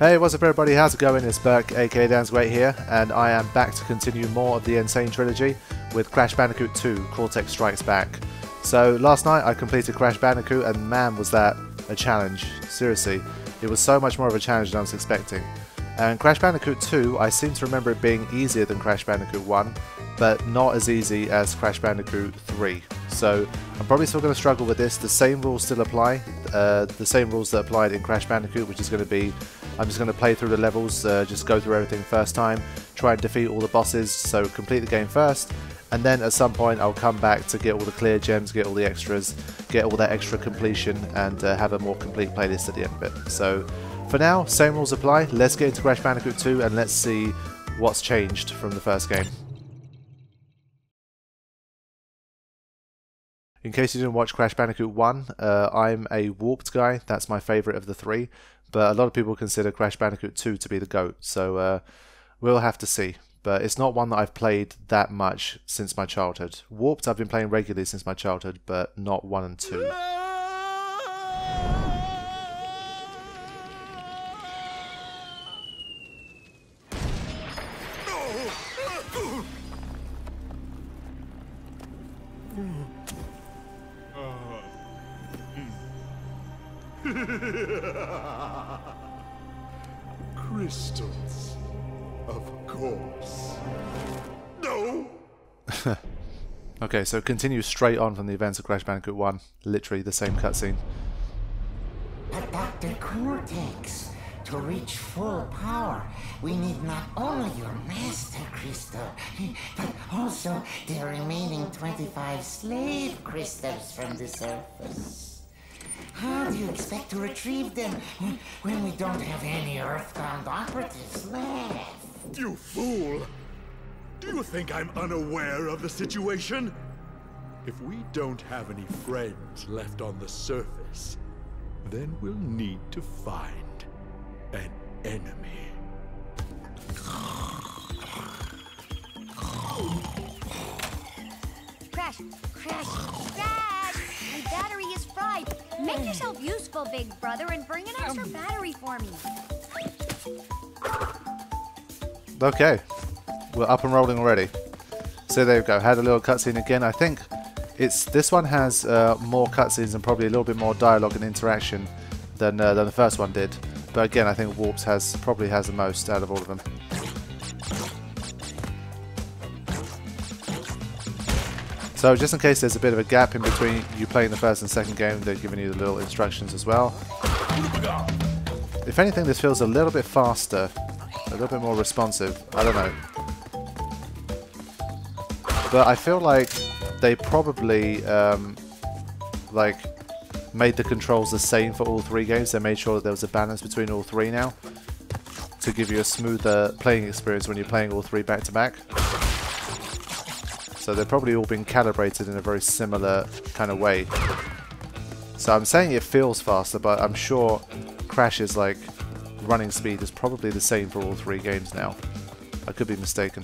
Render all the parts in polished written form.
Hey, what's up everybody, how's it going? It's Burke, aka Dan's Great here, and I am back to continue more of the Sane Trilogy with Crash Bandicoot 2, Cortex Strikes Back. So last night I completed Crash Bandicoot and man was that a challenge, seriously. It was so much more of a challenge than I was expecting. And Crash Bandicoot 2, I seem to remember it being easier than Crash Bandicoot 1, but not as easy as Crash Bandicoot 3. So I'm probably still going to struggle with this. The same rules still apply, the same rules that applied in Crash Bandicoot, which is going to be, I'm just going to play through the levels, just go through everything first time, try and defeat all the bosses, so complete the game first, and then at some point I'll come back to get all the clear gems, get all the extras, get all that extra completion, and have a more complete playlist at the end of it. So for now, same rules apply. Let's get into Crash Bandicoot 2 and let's see what's changed from the first game. In case you didn't watch Crash Bandicoot 1, I'm a warped guy, that's my favourite of the three, but a lot of people consider Crash Bandicoot 2 to be the GOAT, so we'll have to see. But it's not one that I've played that much since my childhood. Warped I've been playing regularly since my childhood, but not 1 and 2. Crystals, of course. No! Okay, so continue straight on from the events of Crash Bandicoot 1. Literally the same cutscene. But Dr. Cortex, to reach full power, we need not only your Master Crystal, but also the remaining 25 slave crystals from the surface. How do you expect to retrieve them when we don't have any Earthbound operatives left? You fool! Do you think I'm unaware of the situation? If we don't have any friends left on the surface, then we'll need to find an enemy. Crash! Dad! My battery is fried. Make yourself useful, big brother, and bring an extra battery for me. Okay, we're up and rolling already. So there you go, had a little cutscene again. I think this one has more cutscenes and probably a little bit more dialogue and interaction than the first one did. But again, I think Warps probably has the most out of all of them. So just in case there's a bit of a gap in between you playing the first and second game, they're giving you the little instructions as well. If anything, this feels a little bit faster, a little bit more responsive. I don't know. But I feel like they probably made the controls the same for all three games. They made sure that there was a balance between all three now to give you a smoother playing experience when you're playing all three back to back. So they've probably all been calibrated in a very similar kind of way. So I'm saying it feels faster, but I'm sure Crash's running speed is probably the same for all three games now. I could be mistaken.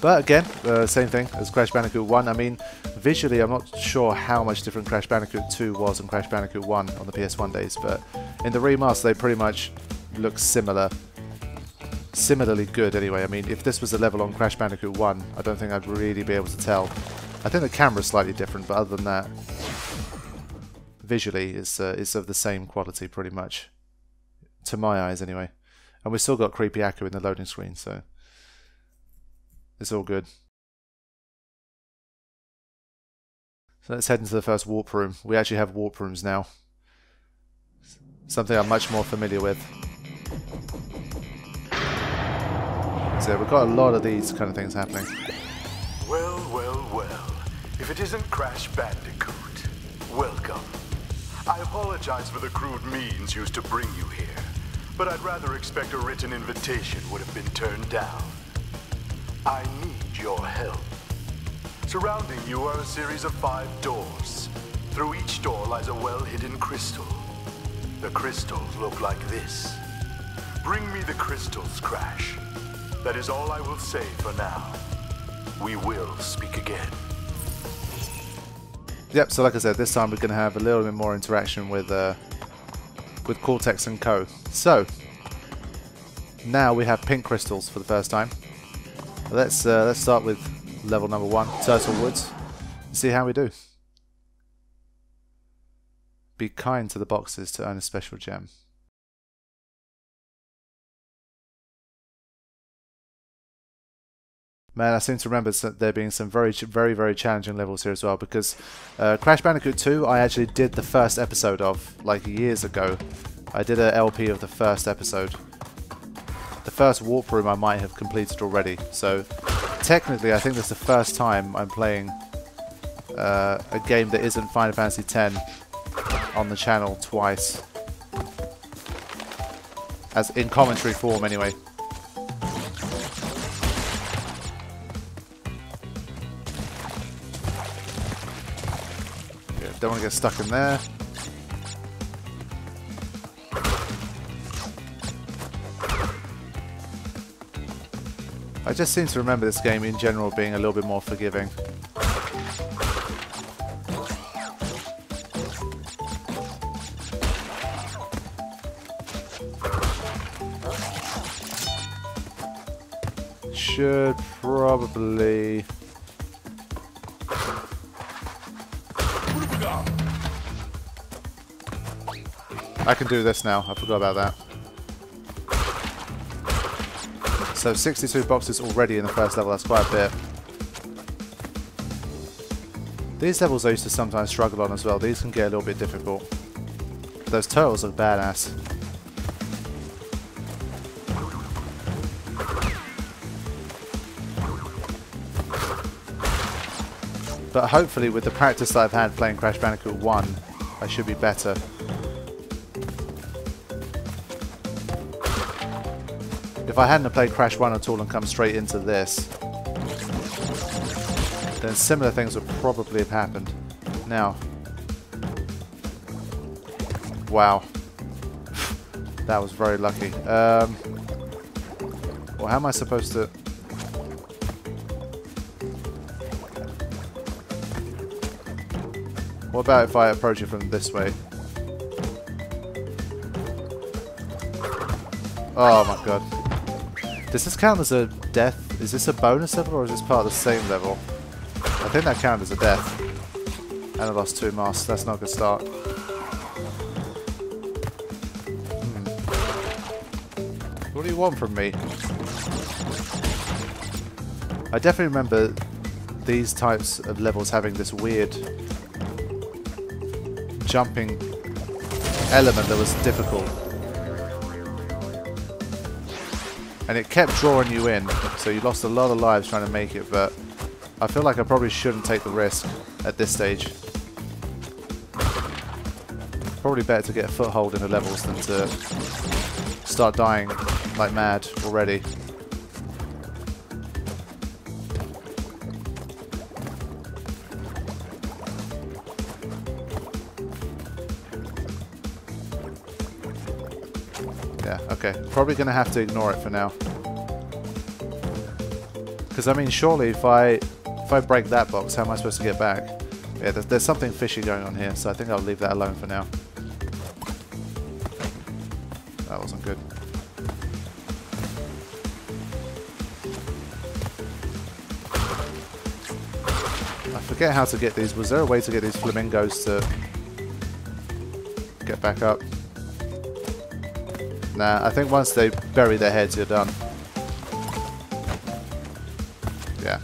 But again, same thing as Crash Bandicoot 1. I mean, visually I'm not sure how much different Crash Bandicoot 2 was than Crash Bandicoot 1 on the PS1 days, but in the remaster they pretty much look similarly good anyway. I mean, if this was a level on Crash Bandicoot 1, I don't think I'd really be able to tell. I think the camera's slightly different, but other than that, visually it's of the same quality pretty much, to my eyes anyway. And we've still got Creepy Akku in the loading screen, so it's all good. So let's head into the first warp room. We actually have warp rooms now. Something I'm much more familiar with. So we've got a lot of these kind of things happening. Well. If it isn't Crash Bandicoot, welcome. I apologize for the crude means used to bring you here, but I'd rather expect a written invitation would have been turned down. I need your help. Surrounding you are a series of 5 doors. Through each door lies a well-hidden crystal. The crystals look like this. Bring me the crystals, Crash. That is all I will say for now. We will speak again. Yep, so like I said, this time we're going to have a little bit more interaction with Cortex and Co. So, now we have pink crystals for the first time. Let's start with level number 1, Turtle Woods. See how we do. Be kind to the boxes to earn a special gem. Man, I seem to remember there being some very challenging levels here as well, because Crash Bandicoot 2 I actually did the first episode of, like years ago. I did a LP of the first episode. The first warp room I might have completed already, so technically I think this is the first time I'm playing a game that isn't Final Fantasy X on the channel twice. As in commentary form anyway. Don't want to get stuck in there. I just seem to remember this game in general being a little bit more forgiving. Should probably... I can do this now, I forgot about that. So 62 boxes already in the first level, that's quite a bit. These levels I used to sometimes struggle on as well, these can get a little bit difficult. Those turtles are badass. But hopefully with the practice that I've had playing Crash Bandicoot 1, I should be better. If I hadn't played Crash 1 at all and come straight into this, then similar things would probably have happened. Now, wow, that was very lucky. Well, how am I supposed to... What about if I approach it from this way? Oh my god. Does this count as a death? Is this a bonus level or is this part of the same level? I think that counted as a death. And I lost 2 masks. That's not a good start. What do you want from me? I definitely remember these types of levels having this weird jumping element that was difficult. And it kept drawing you in, so you lost a lot of lives trying to make it, but I feel like I probably shouldn't take the risk at this stage. Probably better to get a foothold in the levels than to start dying like mad already. Yeah, okay. Probably going to have to ignore it for now. Because, I mean, surely if I break that box, how am I supposed to get back? Yeah, there's something fishy going on here, so I think I'll leave that alone for now. That wasn't good. I forget how to get these. Was there a way to get these flamingos to get back up? Nah, I think once they bury their heads, you're done. Yeah.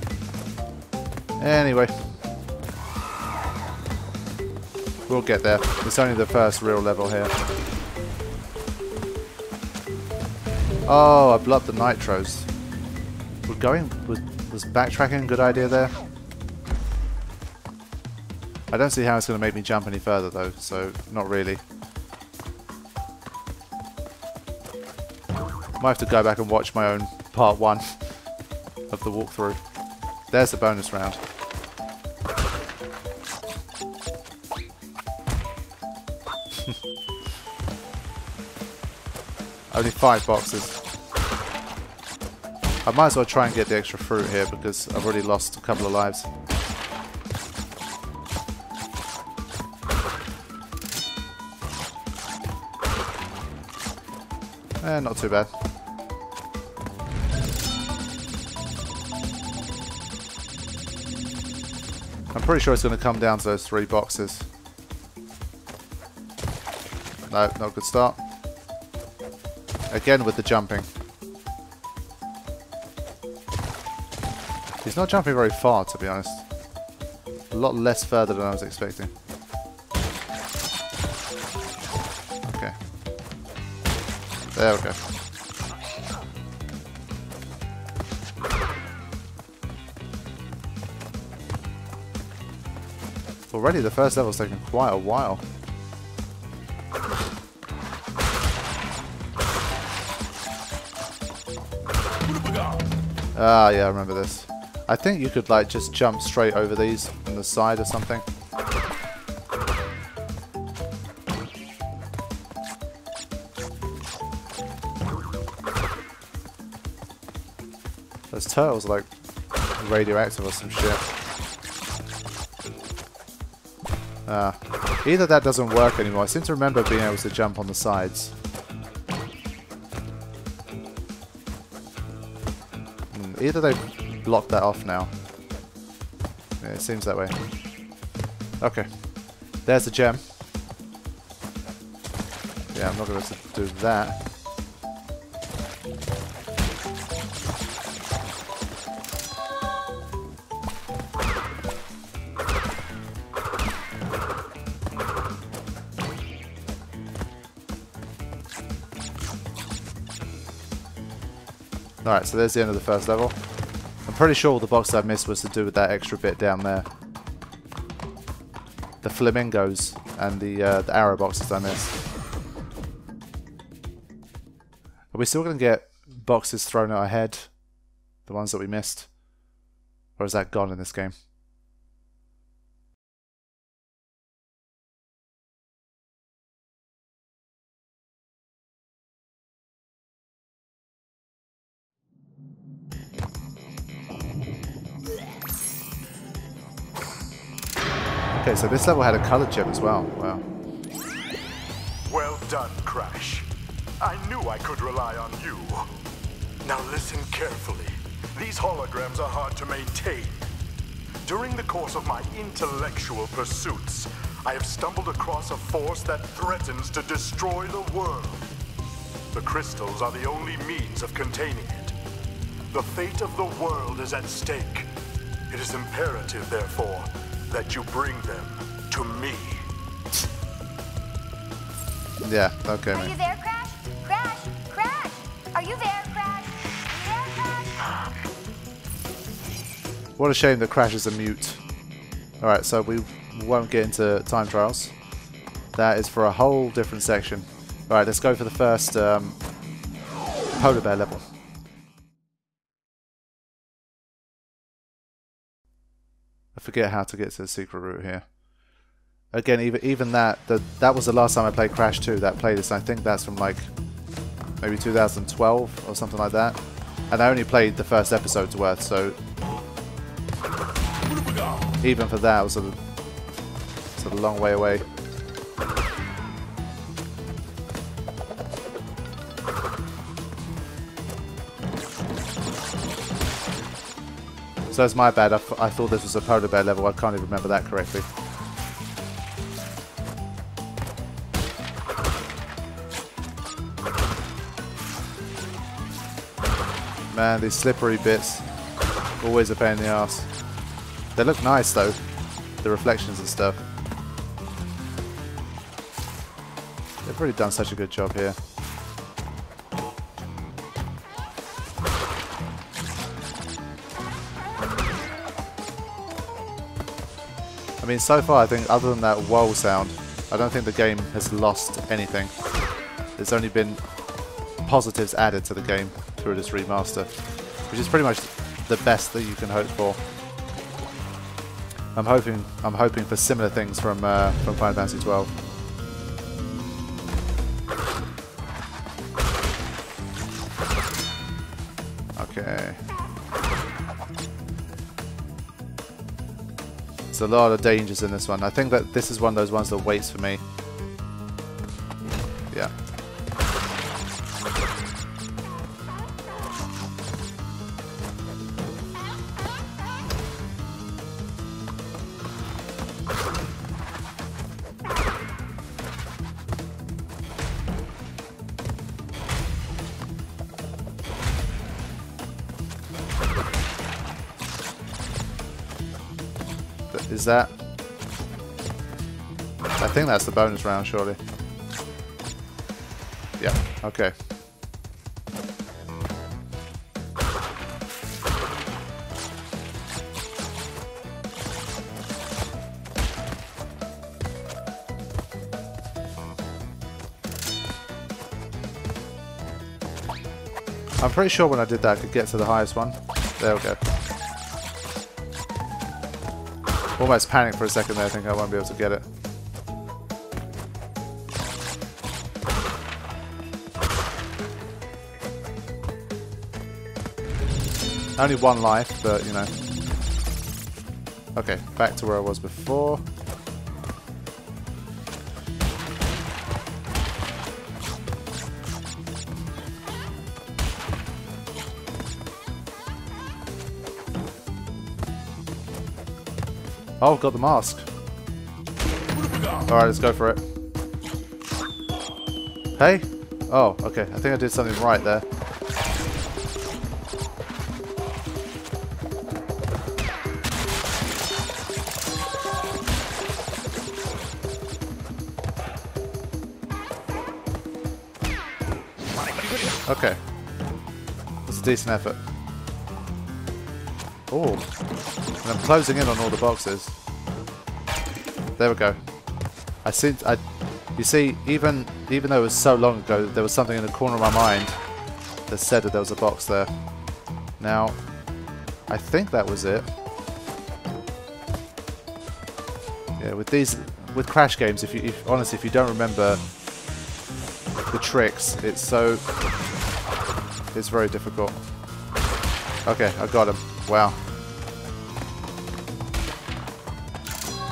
Anyway. We'll get there. It's only the first real level here. Oh, I blew up the nitros. Was backtracking a good idea there? I don't see how it's going to make me jump any further though, so not really. Might have to go back and watch my own part 1 of the walkthrough. There's the bonus round. Only 5 boxes. I might as well try and get the extra fruit here because I've already lost a couple of lives. Not too bad. I'm pretty sure it's going to come down to those 3 boxes. No, not a good start. Again with the jumping. He's not jumping very far, to be honest. A lot less further than I was expecting. Okay. There we go. Already the first level's taken quite a while. Ah, yeah, I remember this. I think you could like just jump straight over these on the side or something. Those turtles are like radioactive or some shit. Either that doesn't work anymore. I seem to remember being able to jump on the sides. Either they've blocked that off now. Yeah, it seems that way. Okay. There's the gem. Yeah, I'm not going to do that. Alright, so there's the end of the first level. I'm pretty sure all the box I missed was to do with that extra bit down there. The flamingos and the arrow boxes I missed. Are we still going to get boxes thrown at our head? The ones that we missed? Or is that gone in this game? Okay, so this level had a colored gem as well. Wow. Well done, Crash. I knew I could rely on you. Now listen carefully. These holograms are hard to maintain. During the course of my intellectual pursuits, I have stumbled across a force that threatens to destroy the world. The crystals are the only means of containing it. The fate of the world is at stake. It is imperative, therefore, that you bring them to me. Yeah, okay, Are you mate. there, Crash? Crash! Crash! Are you there, Crash? Are you there, Crash? What a shame that Crash is a mute. Alright, so we won't get into time trials. That is for a whole different section. Alright, let's go for the first polar bear level. I forget how to get to the secret route here. Again, even that was the last time I played Crash 2, that playlist. I think that's from like maybe 2012 or something like that. And I only played the first episode's worth, so even for that, it was a long way away. So it's my bad. I thought this was a polar bear level. I can't even remember that correctly. Man, these slippery bits, always a pain in the ass. They look nice though, the reflections and stuff. They've really done such a good job here. I mean, so far I think other than that whoa sound, I don't think the game has lost anything. There's only been positives added to the game through this remaster, which is pretty much the best that you can hope for. I'm hoping for similar things from Final Fantasy 12. Okay. There's a lot of dangers in this one. I think that this is one of those ones that waits for me. Yeah. Is that... I think that's the bonus round, surely. Yeah, okay. I'm pretty sure when I did that I could get to the highest one. There we go. Almost panicked for a second there, I think I won't be able to get it. Only one life, but you know. Okay, back to where I was before. Oh, got the mask. Alright, let's go for it. Hey? Oh, okay. I think I did something right there. Okay. That's a decent effort. Oh. And I'm closing in on all the boxes. There we go. You see, even though it was so long ago, there was something in the corner of my mind that said that there was a box there. Now, I think that was it. Yeah, with Crash games, honestly, if you don't remember the tricks, it's very difficult. Okay, I got him. Wow.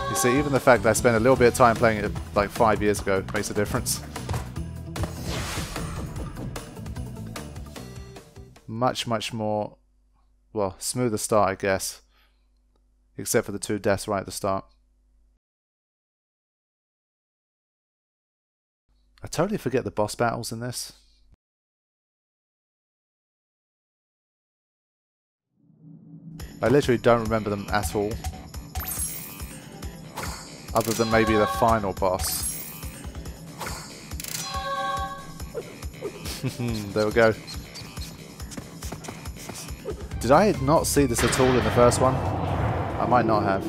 You see, even the fact that I spent a little bit of time playing it like 5 years ago makes a difference. Much more, well, smoother start, I guess. Except for the 2 deaths right at the start. I totally forget the boss battles in this. I literally don't remember them at all. Other than maybe the final boss. There we go. Did I not see this at all in the first one? I might not have.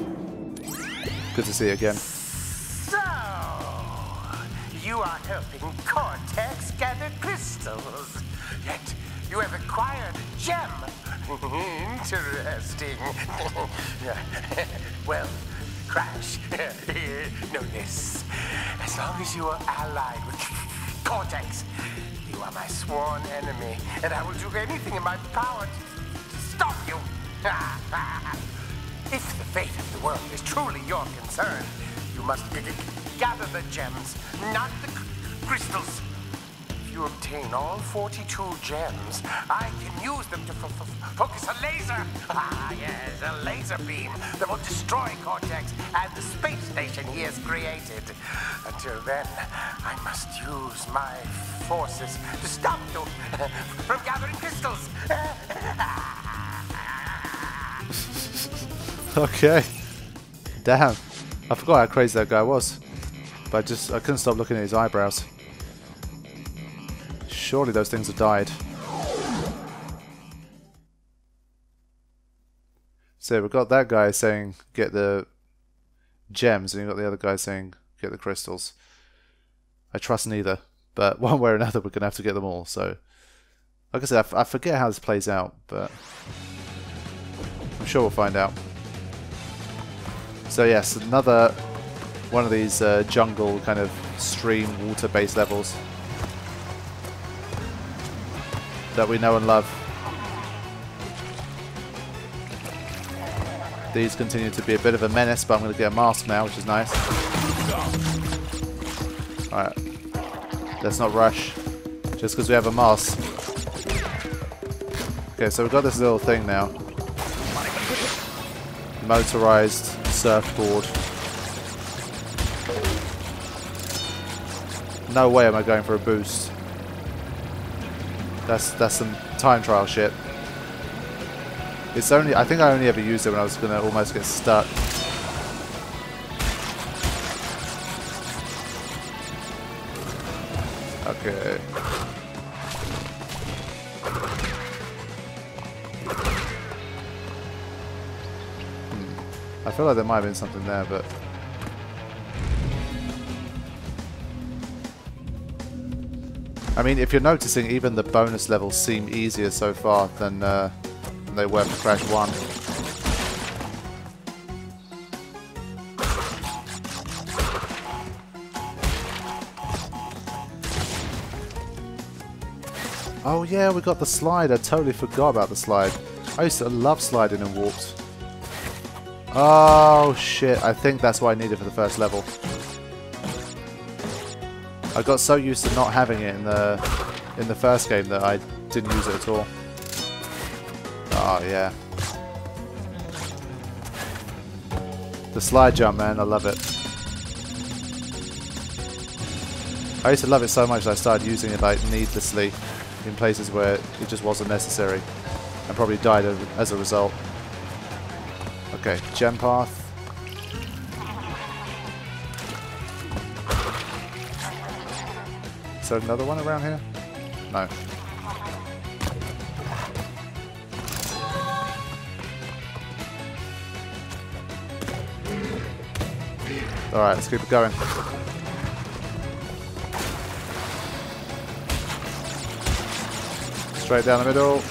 Good to see it again. So, you are helping Cortex gather crystals. Yet, you have acquired a gem. Interesting. Well, Crash, know this. As long as you are allied with Cortex, you are my sworn enemy, and I will do anything in my power to stop you. If the fate of the world is truly your concern, you must gather the gems, not the crystals. If you obtain all 42 gems, I can use them to focus a laser. Yes, a laser beam that will destroy Cortex and the space station he has created. Until then, I must use my forces to stop you from gathering crystals. Okay. Damn. I forgot how crazy that guy was. But I couldn't stop looking at his eyebrows. Surely those things have died. So we've got that guy saying get the gems, and you've got the other guy saying get the crystals. I trust neither, but one way or another we're going to have to get them all. So, like I said, I forget how this plays out, but I'm sure we'll find out. So yes, another one of these jungle kind of stream water-based levels that we know and love. These continue to be a bit of a menace, but I'm going to get a mask now, which is nice. Alright, let's not rush, just because we have a mask. Okay, so we've got this little thing now. Motorized surfboard. No way am I going for a boost. That's some time trial shit. It's only, I think I only ever used it when I was gonna almost get stuck. Okay. I feel like there might have been something there, but... I mean, if you're noticing, even the bonus levels seem easier so far than they were for Crash 1. Oh yeah, we got the slide. I totally forgot about the slide. I used to love sliding in warps. Oh shit, I think that's what I needed for the first level. I got so used to not having it in the first game that I didn't use it at all. Oh yeah. The slide jump, man, I love it. I used to love it so much that I started using it like needlessly in places where it just wasn't necessary, and probably died as a result. Okay, gem path. Is there another one around here? No. Alright, let's keep it going. Straight down the middle.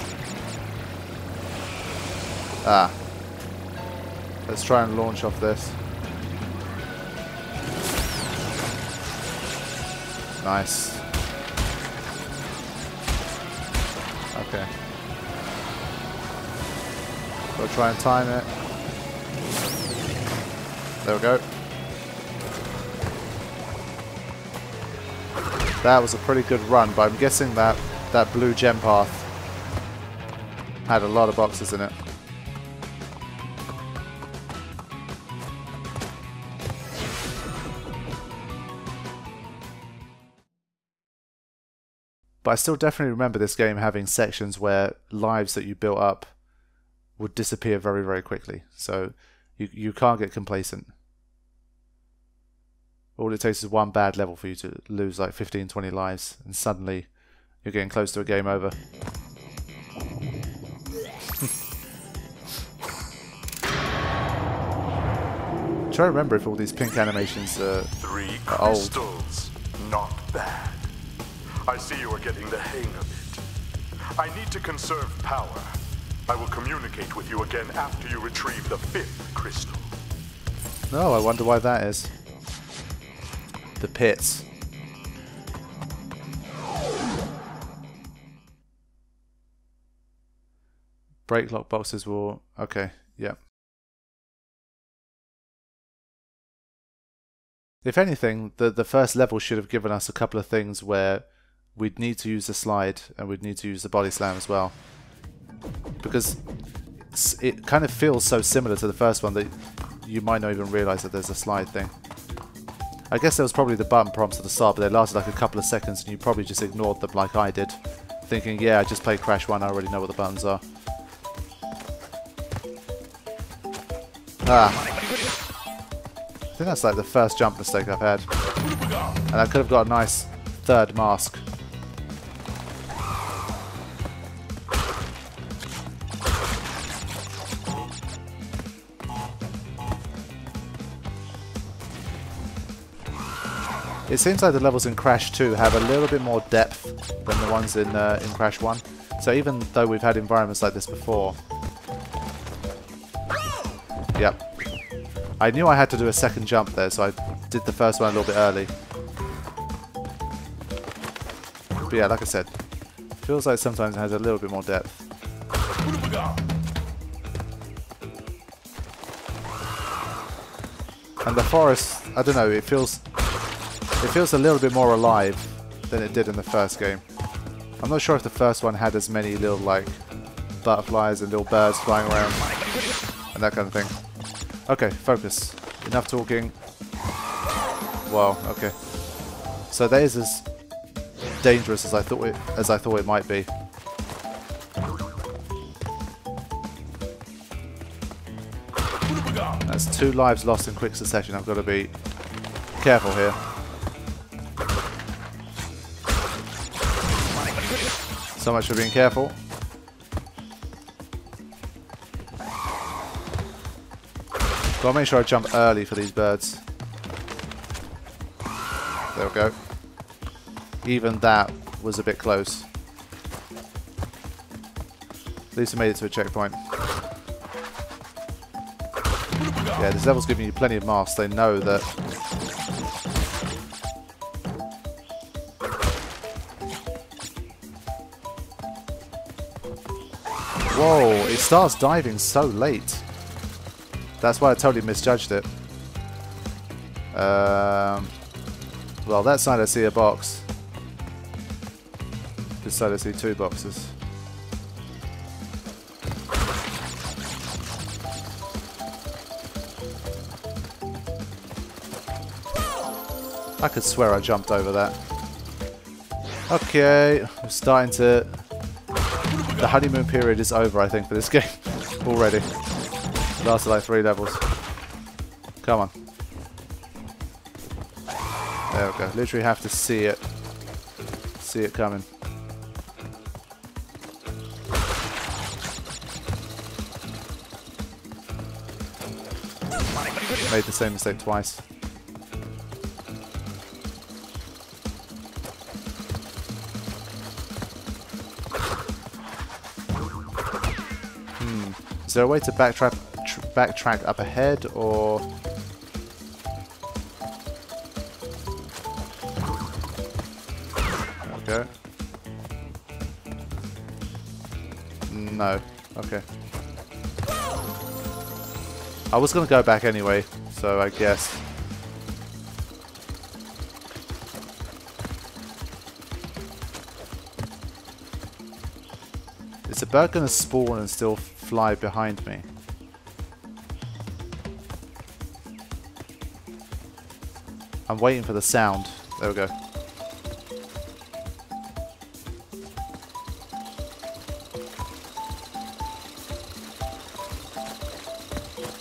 Ah. Let's try and launch off this. Nice. Okay. Gotta try and time it. There we go. That was a pretty good run, but I'm guessing that blue gem path had a lot of boxes in it. But I still definitely remember this game having sections where lives that you built up would disappear very, very quickly. So you can't get complacent. All it takes is one bad level for you to lose like 15, 20 lives, and suddenly you're getting close to a game over. I'm trying to remember if all these pink animations are old. Crystals. Not bad. I see you are getting the hang of it. I need to conserve power. I will communicate with you again after you retrieve the 5th crystal. No, I wonder why that is. The pits. Brake lock boxes will... Okay, yeah. If anything, the first level should have given us a couple of things where we'd need to use the slide and we'd need to use the body slam as well. Because it kind of feels so similar to the first one that you might not even realise that there's a slide thing. I guess there was probably the button prompts at the start, but they lasted like a couple of seconds and you probably just ignored them like I did. Thinking, yeah, I just played Crash 1, I already know what the buttons are. Ah. I think that's like the first jump mistake I've had. And I could have got a nice third mask. It seems like the levels in Crash 2 have a little bit more depth than the ones in Crash 1. So even though we've had environments like this before... Yep. I knew I had to do a second jump there, so I did the first one a little bit early. But yeah, like I said, feels like sometimes it has a little bit more depth. And the forest, I don't know, it feels a little bit more alive than it did in the first game. I'm not sure if the first one had as many little like butterflies and little birds flying around and that kind of thing. Okay, focus. Enough talking. Wow, okay. So that is as dangerous as I thought it might be. That's 2 lives lost in quick succession. I've got to be careful here. So much for being careful. Gotta make sure I jump early for these birds. There we go. Even that was a bit close. At least I made it to a checkpoint. Yeah, this level's giving you plenty of masks. They know that. Whoa, it starts diving so late. That's why I totally misjudged it. Well, that side I see a box. This side I see 2 boxes. I could swear I jumped over that. Okay, I'm starting to... The honeymoon period is over, I think, for this game. Already. Lasted like 3 levels. Come on. There we go. Literally have to see it. See it coming. Made the same mistake twice. Is there a way to backtrack up ahead, or... There we go. No. Okay. I was going to go back anyway, so I guess... Is the bird going to spawn and still fly behind me? I'm waiting for the sound. There we go.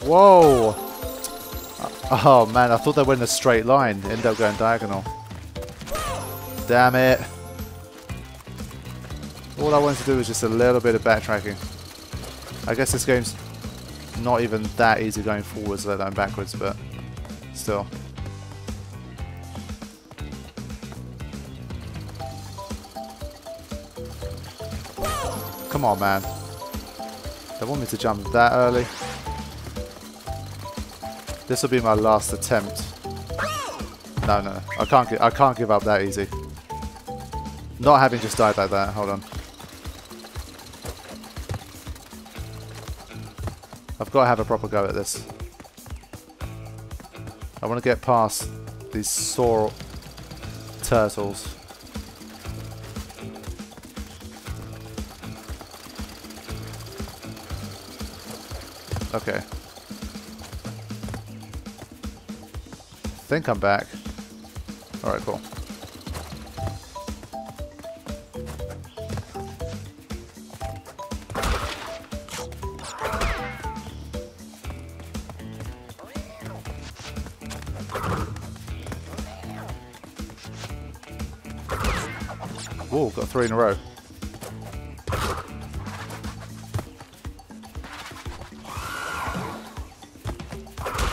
Whoa! Oh man, I thought they went in a straight line. Ended up going diagonal. Damn it. All I wanted to do was just a little bit of backtracking. I guess this game's not even that easy going forwards, let alone backwards, but still. Come on, man. They want me to jump that early. This will be my last attempt. No, no, I can't give up that easy. Not having just died like that. Hold on. I've got to have a proper go at this. I want to get past these sore turtles. Okay. I think I'm back. Alright, cool. Whoa, got 3 in a row.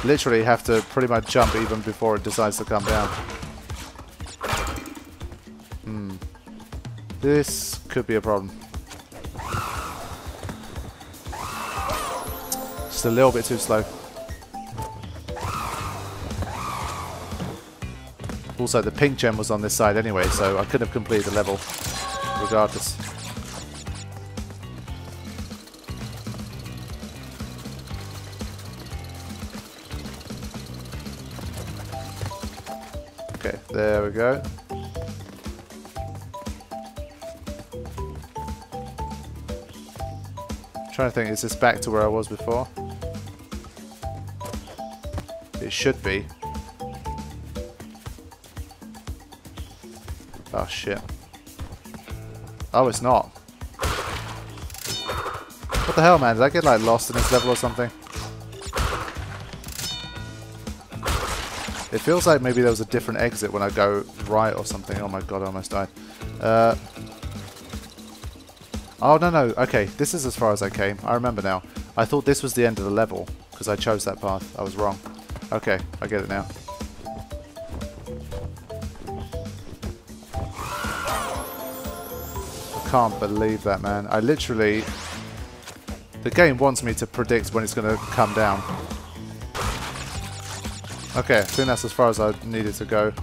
Literally have to pretty much jump even before it decides to come down. This could be a problem. Just a little bit too slow. Also, the pink gem was on this side anyway, so I could have completed the level regardless. Okay, there we go. Trying to think, is this back to where I was before? It should be. Oh shit. Oh, it's not. What the hell, man? Did I get like lost in this level or something? It feels like maybe there was a different exit when I go right or something. Oh my god, I almost died. Oh, no, no. Okay, this is as far as I came. I remember now. I thought this was the end of the level because I chose that path. I was wrong. Okay, I get it now. I can't believe that, man. I literally... The game wants me to predict when it's going to come down. Okay, I think that's as far as I needed to go.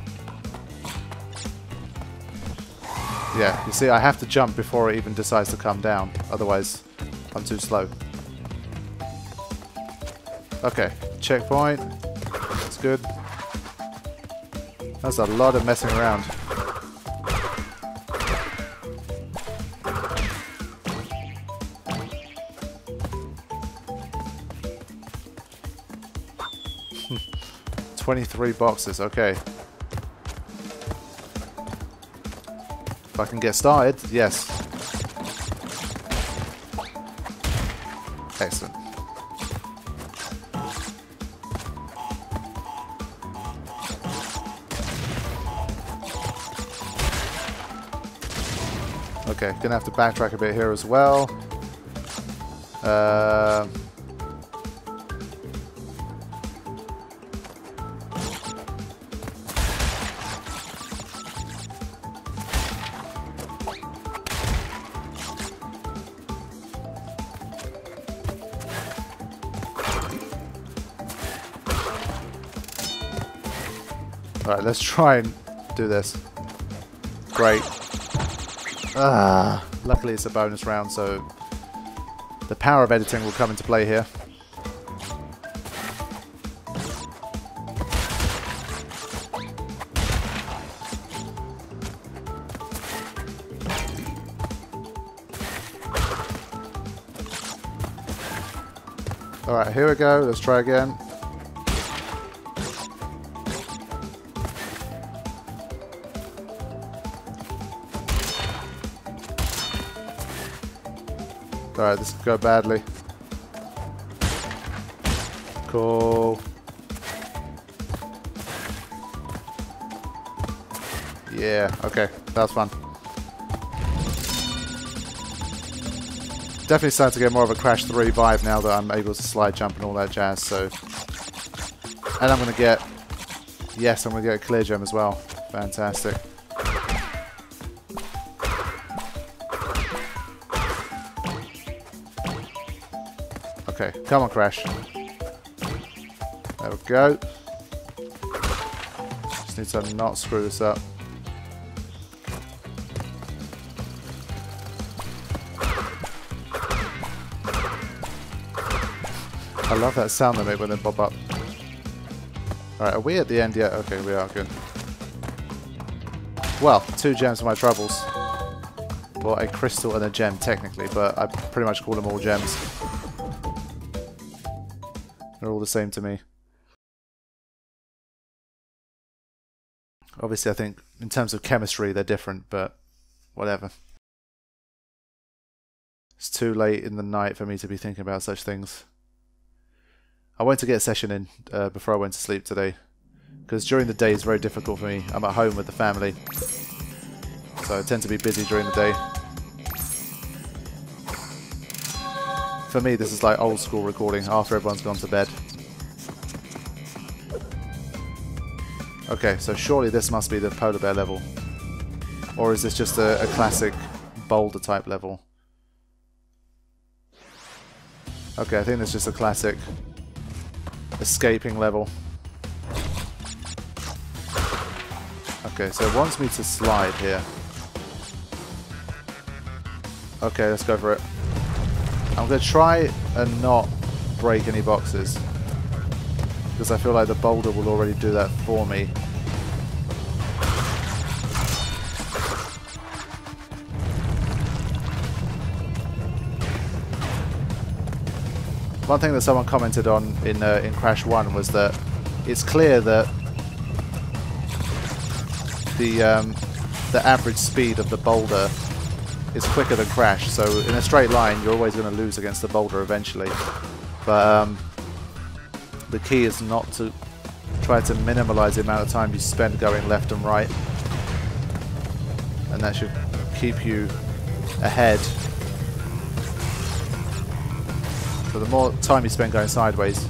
Yeah, you see, I have to jump before it even decides to come down. Otherwise, I'm too slow. Okay, checkpoint. That's good. That's a lot of messing around. $23 boxes, okay. If I can get started, yes. Excellent. Okay, gonna have to backtrack a bit here as well. Alright, let's try and do this. Great. Luckily it's a bonus round, so the power of editing will come into play here. Alright, here we go. Let's try again. Alright, this could go badly. Cool. Yeah, okay. That was fun. Definitely starting to get more of a Crash 3 vibe now that I'm able to slide jump and all that jazz, so... And I'm going to get... Yes, I'm going to get a clear gem as well. Fantastic. Okay, come on, Crash. There we go. Just need to not screw this up. I love that sound they make when they pop up. Alright, are we at the end yet? Okay, we are, good. Well, 2 gems for my troubles. Well, a crystal and a gem, technically, but I pretty much call them all gems. They're all the same to me. Obviously, I think in terms of chemistry, they're different, but whatever. It's too late in the night for me to be thinking about such things. I went to get a session in before I went to sleep today, because during the day it's very difficult for me. I'm at home with the family, so I tend to be busy during the day. For me, this is like old school recording after everyone's gone to bed. Okay, so surely this must be the polar bear level. Or is this just a classic Boulder type level? Okay, I think it's just a classic escaping level. Okay, so it wants me to slide here. Okay, let's go for it. I'm going to try and not break any boxes, because I feel like the boulder will already do that for me. One thing that someone commented on in Crash 1 was that it's clear that the average speed of the boulder is quicker than Crash, so in a straight line you're always going to lose against the boulder eventually. But the key is not to try to minimize the amount of time you spend going left and right, and that should keep you ahead So the more time you spend going sideways,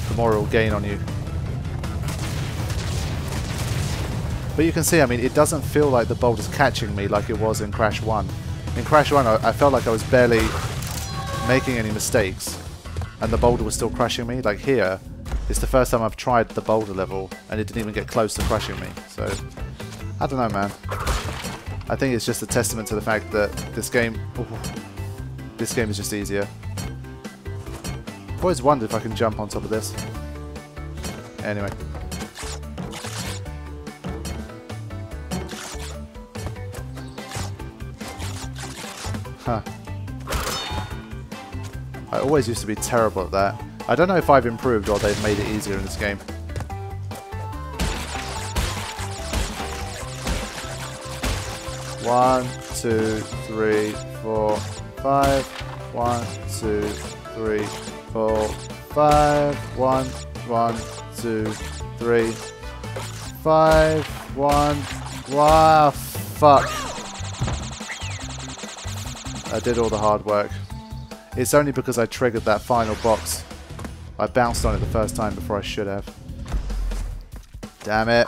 the more it will gain on you. But you can see, I mean, it doesn't feel like the boulder's catching me like it was in Crash 1. In Crash 1, I felt like I was barely making any mistakes, and the boulder was still crushing me. Like here, it's the first time I've tried the boulder level, and it didn't even get close to crushing me. So, I don't know, man. I think it's just a testament to the fact that this game is just easier. I've always wondered if I can jump on top of this. Anyway. Huh. I always used to be terrible at that. I don't know if I've improved or they've made it easier in this game. One, two, three, four, five. 1, 2, 3, 4, 5. 1, 1, 2, 3, 5. 1. Wow, fuck. I did all the hard work. It's only because I triggered that final box. I bounced on it the first time before I should have. Damn it.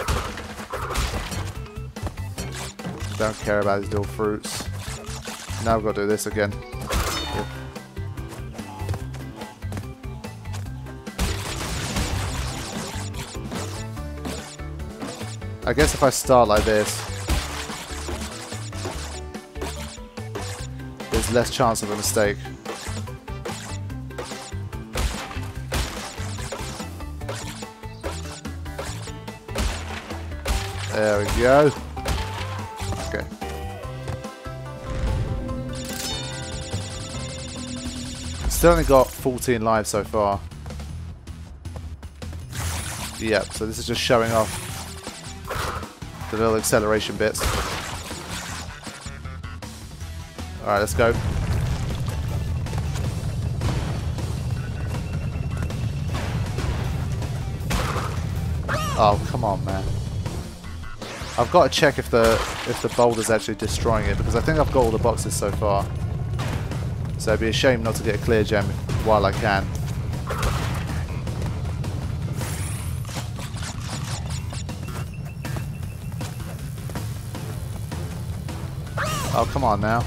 Don't care about these little fruits. Now I've got to do this again. Yep. I guess if I start like this, there's less chance of a mistake. There we go. Okay. Still only got 14 lives so far. Yep, so this is just showing off the little acceleration bits. Alright, let's go. Oh, come on, man. I've got to check if the boulder's actually destroying it, because I think I've got all the boxes so far. So it'd be a shame not to get a clear gem while I can. Oh, come on now.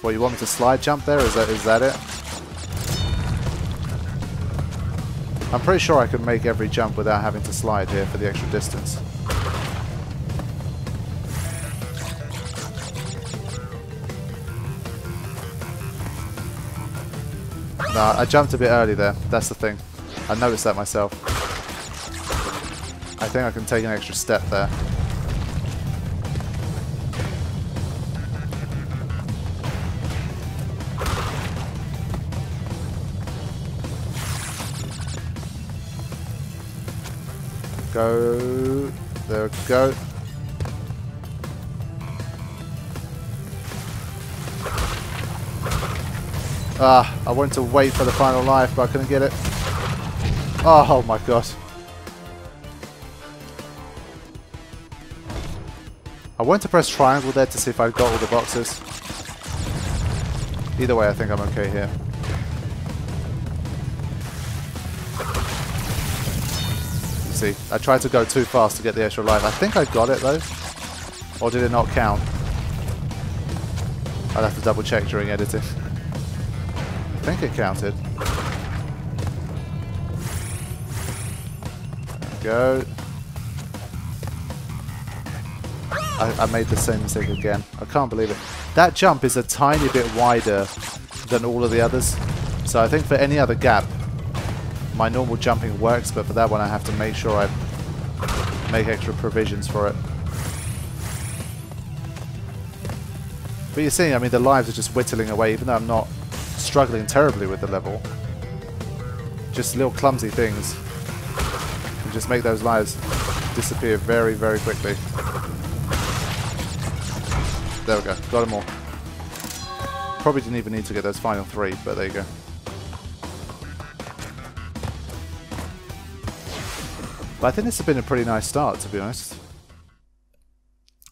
What, you want me to slide jump there? Is that it? I'm pretty sure I can make every jump without having to slide here for the extra distance. No, I jumped a bit early there. That's the thing. I noticed that myself. I think I can take an extra step there. Go. There we go. Ah, I wanted to wait for the final life, but I couldn't get it. Oh my god. I wanted to press triangle there to see if I got all the boxes. Either way, I think I'm okay here. See, I tried to go too fast to get the extra life. I think I got it though. Or did it not count? I'll have to double check during editing. I think it counted. There we go. I made the same mistake again. I can't believe it. That jump is a tiny bit wider than all of the others. So I think for any other gap, my normal jumping works, but for that one I have to make sure I make extra provisions for it. But you're seeing, I mean, the lives are just whittling away, even though I'm not struggling terribly with the level. Just little clumsy things can just make those lives disappear very, very quickly. There we go, got them all. Probably didn't even need to get those final 3, but there you go. But I think this has been a pretty nice start, to be honest.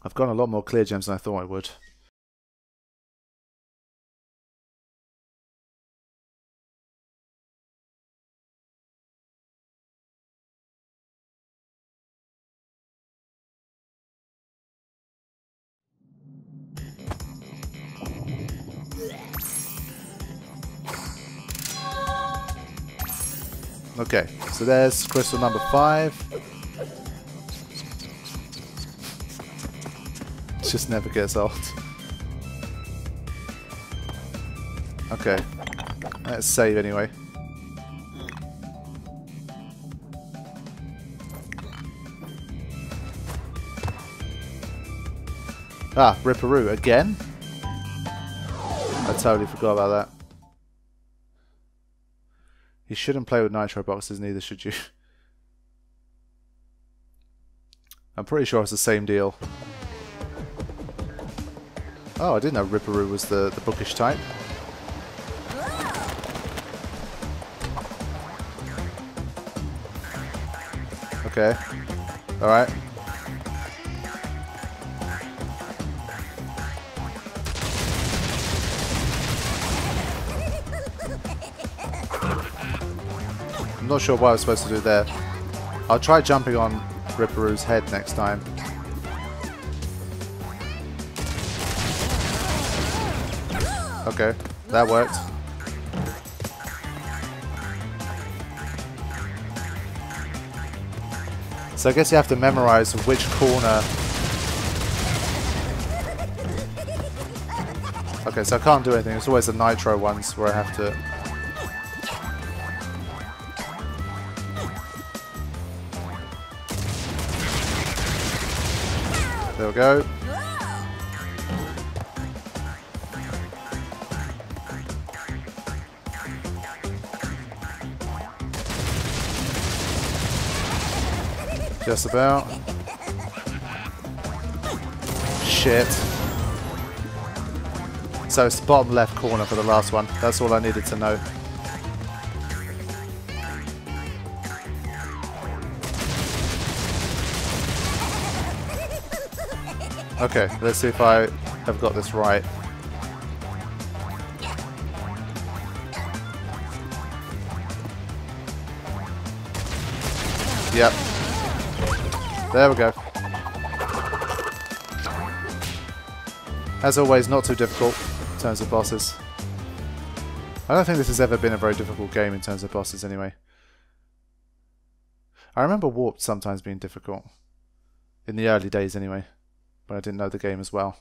I've gotten a lot more clear gems than I thought I would. Okay, so there's crystal number 5. It just never gets old. Okay, let's save anyway. Ah, Ripperoo again? I totally forgot about that. You shouldn't play with nitro boxes, neither should you. I'm pretty sure it's the same deal. Oh, I didn't know Ripperoo was the bookish type. Okay. Alright. I'm not sure what I was supposed to do there. I'll try jumping on Ripperoo's head next time. Okay, that worked. So I guess you have to memorize which corner. Okay, so I can't do anything. It's always the nitro ones where I have to. There we go. Just about. Shit. So it's the bottom left corner for the last one. That's all I needed to know. Okay, let's see if I have got this right. Yep. There we go. As always, not too difficult in terms of bosses. I don't think this has ever been a very difficult game in terms of bosses anyway. I remember Warped sometimes being difficult. In the early days anyway. But I didn't know the game as well.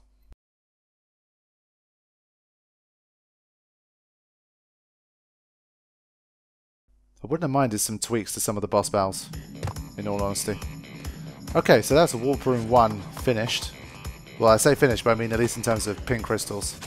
I wouldn't have minded some tweaks to some of the boss battles, in all honesty. Okay, so that's Warp Room 1 finished. Well, I say finished, but I mean at least in terms of pink crystals.